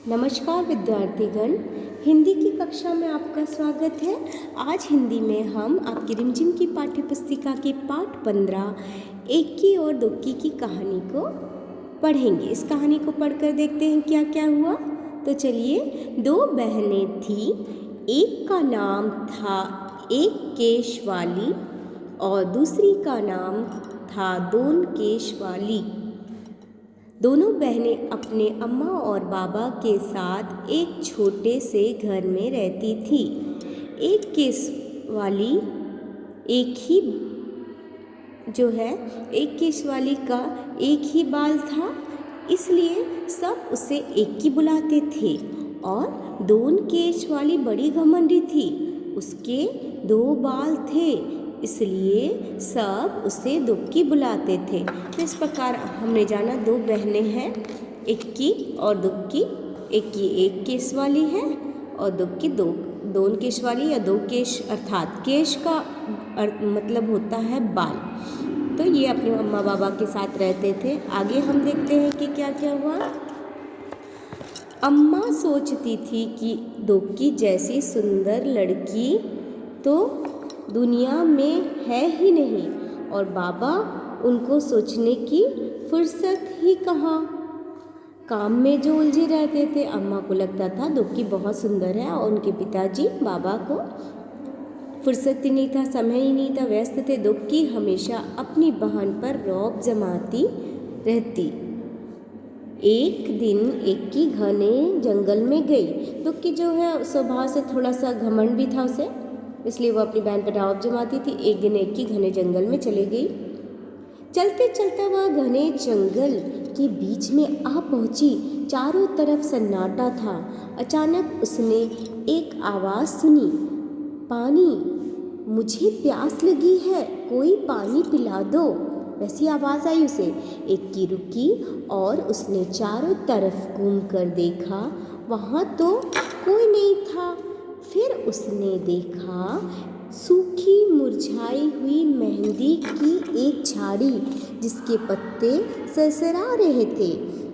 नमस्कार विद्यार्थीगण, हिंदी की कक्षा में आपका स्वागत है। आज हिंदी में हम आपकी रिमझिम की पाठ्य पुस्तिका के पाठ 15 एक्की और दुक्की की कहानी को पढ़ेंगे। इस कहानी को पढ़कर देखते हैं क्या क्या हुआ। तो चलिए, दो बहनें थीं। एक का नाम था एक केश वाली और दूसरी का नाम था दोन केश वाली। दोनों बहनें अपने अम्मा और बाबा के साथ एक छोटे से घर में रहती थी। एक केस वाली एक केस वाली का एक ही बाल था, इसलिए सब उसे एक की बुलाते थे। और दोन केश वाली बड़ी घमंडी थी, उसके दो बाल थे, इसलिए सब उसे दुक्की बुलाते थे। तो इस प्रकार हमने जाना दो बहनें हैं, एक्की और दुक्की। एक्की एक केश वाली है और दुक्की दोन केश वाली या दो केश, अर्थात केश का मतलब होता है बाल। तो ये अपने अम्मा बाबा के साथ रहते थे। आगे हम देखते हैं कि क्या क्या हुआ। अम्मा सोचती थी कि दुक्की जैसी सुंदर लड़की तो दुनिया में है ही नहीं, और बाबा उनको सोचने की फुर्सत ही कहाँ। काम में जो उलझे रहते थे। अम्मा को लगता था दुक्की बहुत सुंदर है, और उनके पिताजी बाबा को फुर्सत ही नहीं था, समय ही नहीं था, व्यस्त थे। दुक्की हमेशा अपनी बहन पर रौब जमाती रहती। एक दिन एक्की घने जंगल में गई। दुक्की जो है स्वभाव से थोड़ा सा घमंड भी था उसे, इसलिए वो अपनी बहन पर रौब जमाती थी। एक दिन एक्की घने जंगल में चली गई। चलते चलते वह घने जंगल के बीच में आ पहुंची। चारों तरफ सन्नाटा था। अचानक उसने एक आवाज़ सुनी, पानी, मुझे प्यास लगी है, कोई पानी पिला दो। वैसी आवाज़ आई उसे। एक्की रुकी और उसने चारों तरफ घूम कर देखा, वहाँ तो कोई नहीं था। फिर उसने देखा सूखी मुरझाई हुई मेहंदी की एक झाड़ी, जिसके पत्ते सरसरा रहे थे।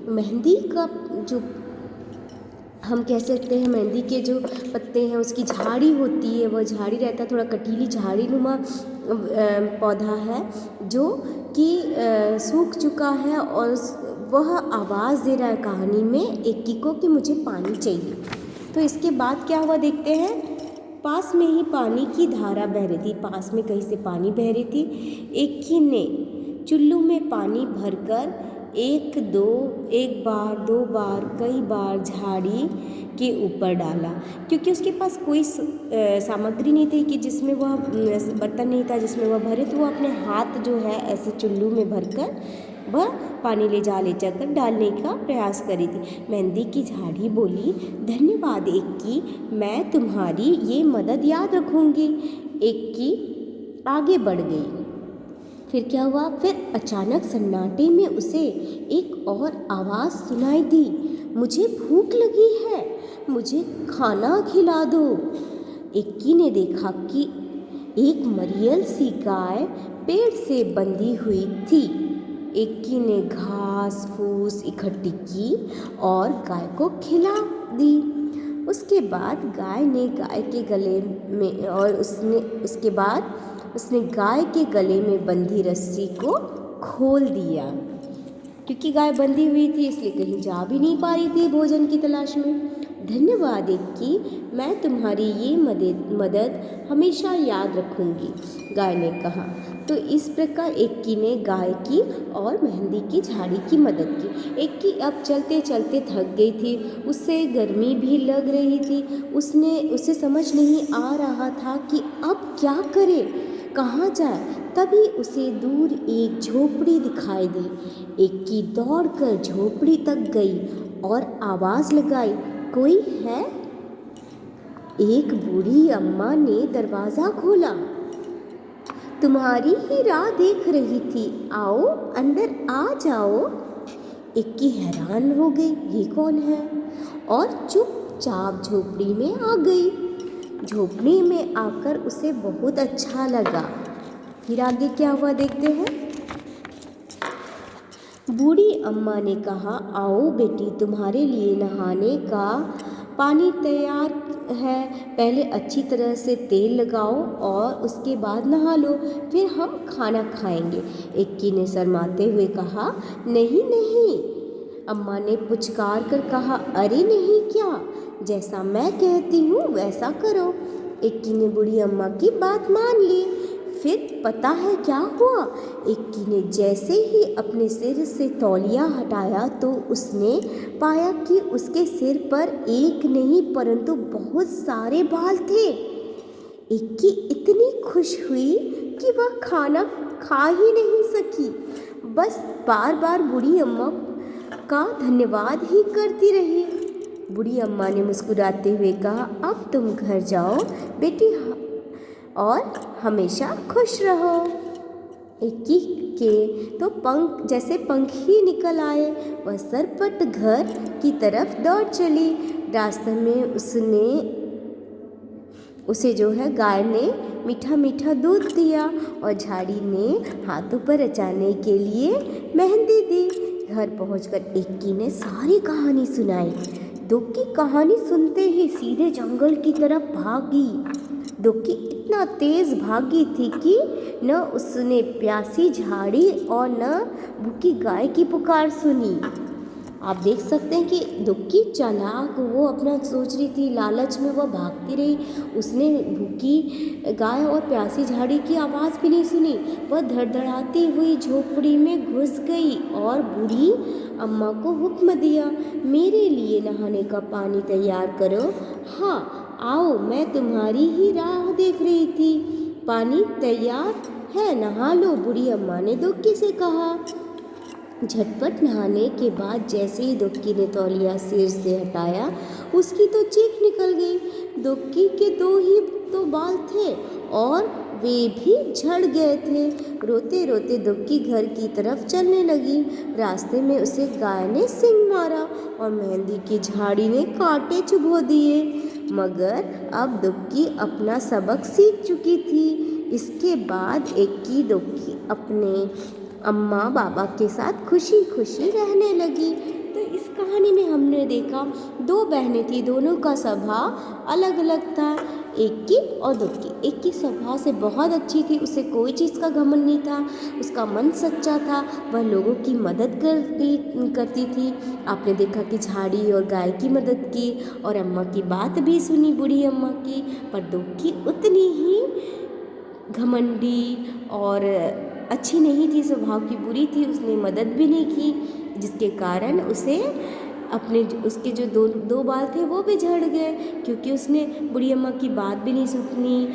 मेहंदी का जो हम कह सकते हैं, मेहंदी के जो पत्ते हैं उसकी झाड़ी होती है, वह झाड़ी रहता है, थोड़ा कटीली झाड़ी नुमा पौधा है जो कि सूख चुका है, और वह आवाज़ दे रहा है कहानी में एक्की को कि मुझे पानी चाहिए। तो इसके बाद क्या हुआ देखते हैं। पास में ही पानी की धारा बह रही थी, पास में कहीं से पानी बह रही थी। एक्की ने चुल्लू में पानी भरकर एक बार, दो बार, कई बार झाड़ी के ऊपर डाला, क्योंकि उसके पास कोई सामग्री नहीं थी कि जिसमें वह बर्तन नहीं था जिसमें वह भरे, तो वह अपने हाथ जो है ऐसे चुल्लू में भरकर वह पानी ले जाकर डालने का प्रयास करी थी। मेहंदी की झाड़ी बोली, धन्यवाद एक्की, मैं तुम्हारी ये मदद याद रखूँगी। एक्की आगे बढ़ गई। फिर क्या हुआ। फिर अचानक सन्नाटे में उसे एक और आवाज़ सुनाई दी, मुझे भूख लगी है, मुझे खाना खिला दो। एक्की ने देखा कि एक मरियल सी गाय पेड़ से बंधी हुई थी। एक्की ने घास फूस इकट्ठी की और गाय को खिला दी। उसके बाद गाय ने गाय के गले में उसने गाय के गले में बंधी रस्सी को खोल दिया। क्योंकि गाय बंधी हुई थी इसलिए कहीं जा भी नहीं पा रही थी भोजन की तलाश में। धन्यवाद एक्की, मैं तुम्हारी ये मदद हमेशा याद रखूँगी, गाय ने कहा। तो इस प्रकार एक्की ने गाय की और मेहंदी की झाड़ी की मदद की। एक्की अब चलते चलते थक गई थी, उससे गर्मी भी लग रही थी। उसे समझ नहीं आ रहा था कि अब क्या करे, कहाँ जाए। तभी उसे दूर एक झोपड़ी दिखाई दी। एक्की दौड़कर झोपड़ी तक गई और आवाज़ लगाई, कोई है? एक बूढ़ी अम्मा ने दरवाज़ा खोला। तुम्हारी ही राह देख रही थी, आओ अंदर आ जाओ। एक्की हैरान हो गई, ये कौन है, और चुपचाप झोपड़ी में आ गई। झोपड़ी में आकर उसे बहुत अच्छा लगा। फिर आगे क्या हुआ देखते हैं। बूढ़ी अम्मा ने कहा, आओ बेटी, तुम्हारे लिए नहाने का पानी तैयार है। पहले अच्छी तरह से तेल लगाओ और उसके बाद नहा लो, फिर हम खाना खाएंगे। इक्की ने शर्माते हुए कहा, नहीं नहीं। अम्मा ने पुचकार कर कहा, अरे नहीं क्या, जैसा मैं कहती हूँ वैसा करो। इक्की ने बूढ़ी अम्मा की बात मान ली। फिर पता है क्या हुआ? इक्की ने जैसे ही अपने सिर से तौलिया हटाया तो उसने पाया कि उसके सिर पर एक नहीं परंतु बहुत सारे बाल थे। इक्की इतनी खुश हुई कि वह खाना खा ही नहीं सकी, बस बार बार बूढ़ी अम्मा का धन्यवाद ही करती रही। बूढ़ी अम्मा ने मुस्कुराते हुए कहा, अब तुम घर जाओ बेटी और हमेशा खुश रहो। इक्की के तो जैसे पंख ही निकल आए। वह सरपट घर की तरफ दौड़ चली। रास्ते में उसे जो है गाय ने मीठा मीठा दूध दिया और झाड़ी ने हाथों पर रचाने के लिए मेहंदी दी। घर पहुंचकर इक्की ने सारी कहानी सुनाई। दुख की कहानी सुनते ही सीधे जंगल की तरफ भागी। दुखी इतना तेज भागी थी कि न उसने प्यासी झाड़ी और न भूखी गाय की पुकार सुनी। आप देख सकते हैं कि दुखी चालाक, वो अपना सोच रही थी, लालच में वह भागती रही। उसने भूखी गाय और प्यासी झाड़ी की आवाज़ भी नहीं सुनी। वह धड़धड़ाती हुई झोपड़ी में घुस गई और बूढ़ी अम्मा को हुक्म दिया, मेरे लिए नहाने का पानी तैयार करो। हाँ आओ, मैं तुम्हारी ही राह देख रही थी। पानी तैयार है, नहा लो, बूढ़ी अम्मा ने दुखी से कहा। झटपट नहाने के बाद जैसे ही दुक्की ने तौलिया सिर से हटाया, उसकी तो चीख निकल गई। दुक्की के दो ही तो बाल थे और वे भी झड़ गए थे। रोते रोते दुक्की घर की तरफ चलने लगी। रास्ते में उसे गाय ने सींग मारा और मेहंदी की झाड़ी ने कांटे चुभो दिए, मगर अब दुक्की अपना सबक सीख चुकी थी। इसके बाद इक्की दुक्की अपने अम्मा बाबा के साथ खुशी खुशी रहने लगी। तो इस कहानी में हमने देखा दो बहनें थी, दोनों का स्वभाव अलग अलग था, इक्की और दुक्की। इक्की स्वभाव से बहुत अच्छी थी, उसे कोई चीज़ का घमंड नहीं था, उसका मन सच्चा था, वह लोगों की मदद करती थी। आपने देखा कि झाड़ी और गाय की मदद की और अम्मा की बात भी सुनी, बूढ़ी अम्मा की। पर दुक्की उतनी ही घमंडी और अच्छी नहीं थी, स्वभाव की बुरी थी, उसने मदद भी नहीं की, जिसके कारण उसके जो दो बाल थे वो भी झड़ गए, क्योंकि उसने बूढ़ी अम्मा की बात भी नहीं सुनी,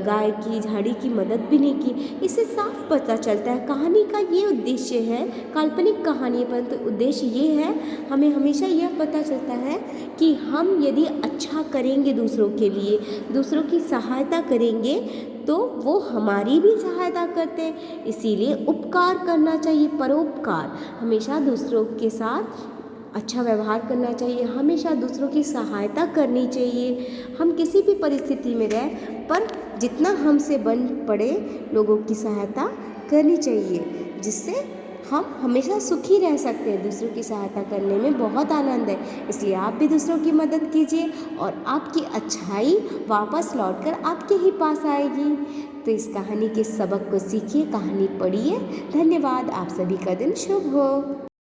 गाय की झाड़ी की मदद भी नहीं की। इससे साफ पता चलता है कहानी का ये उद्देश्य है, काल्पनिक कहानी है, परंतु उद्देश्य ये है, हमें हमेशा यह पता चलता है कि हम यदि अच्छा करेंगे दूसरों के लिए, दूसरों की सहायता करेंगे तो वो हमारी भी सहायता करते हैं। इसीलिए उपकार करना चाहिए, परोपकार, हमेशा दूसरों के साथ अच्छा व्यवहार करना चाहिए, हमेशा दूसरों की सहायता करनी चाहिए। हम किसी भी परिस्थिति में रहें, पर जितना हमसे बन पड़े लोगों की सहायता करनी चाहिए, जिससे हम हमेशा सुखी रह सकते हैं। दूसरों की सहायता करने में बहुत आनंद है, इसलिए आप भी दूसरों की मदद कीजिए और आपकी अच्छाई वापस लौटकर आपके ही पास आएगी। तो इस कहानी के सबक को सीखिए, कहानी पढ़िए। धन्यवाद। आप सभी का दिन शुभ हो।